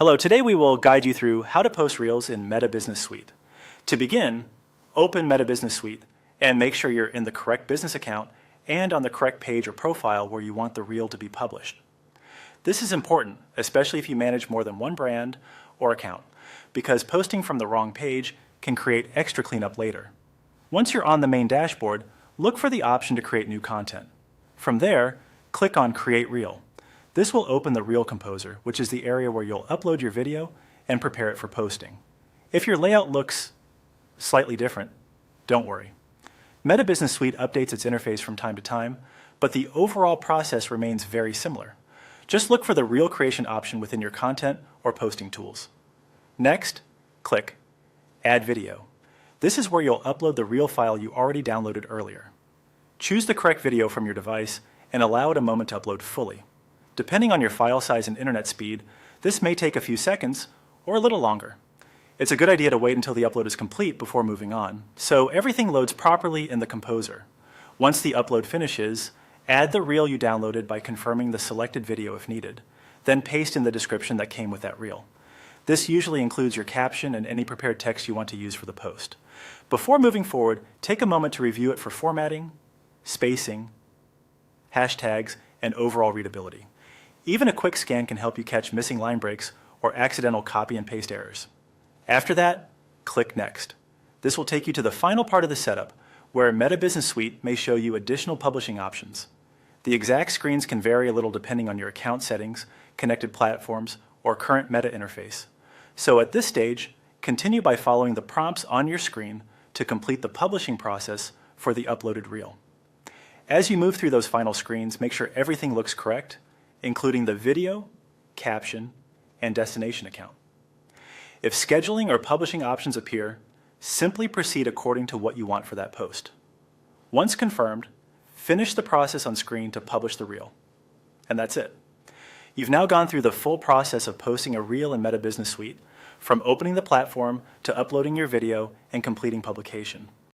Hello, today we will guide you through how to post Reels in Meta Business Suite. To begin, open Meta Business Suite and make sure you're in the correct business account and on the correct page or profile where you want the reel to be published. This is important, especially if you manage more than one brand or account, because posting from the wrong page can create extra cleanup later. Once you're on the main dashboard, look for the option to create new content. From there, click on Create Reel. This will open the Reel Composer, which is the area where you'll upload your video and prepare it for posting. If your layout looks slightly different, don't worry. Meta Business Suite updates its interface from time to time, but the overall process remains very similar. Just look for the Reel Creation option within your content or posting tools. Next, click Add Video. This is where you'll upload the Reel file you already downloaded earlier. Choose the correct video from your device and allow it a moment to upload fully. Depending on your file size and internet speed, this may take a few seconds or a little longer. It's a good idea to wait until the upload is complete before moving on, so everything loads properly in the Composer. Once the upload finishes, add the reel you downloaded by confirming the selected video if needed, then paste in the description that came with that reel. This usually includes your caption and any prepared text you want to use for the post. Before moving forward, take a moment to review it for formatting, spacing, hashtags, and overall readability. Even a quick scan can help you catch missing line breaks or accidental copy and paste errors. After that, click Next. This will take you to the final part of the setup, where Meta Business Suite may show you additional publishing options. The exact screens can vary a little depending on your account settings, connected platforms, or current Meta interface. So at this stage, continue by following the prompts on your screen to complete the publishing process for the uploaded reel. As you move through those final screens, make sure everything looks correct, including the video, caption, and destination account. If scheduling or publishing options appear, simply proceed according to what you want for that post. Once confirmed, finish the process on screen to publish the reel. And that's it. You've now gone through the full process of posting a reel in Meta Business Suite, from opening the platform to uploading your video and completing publication.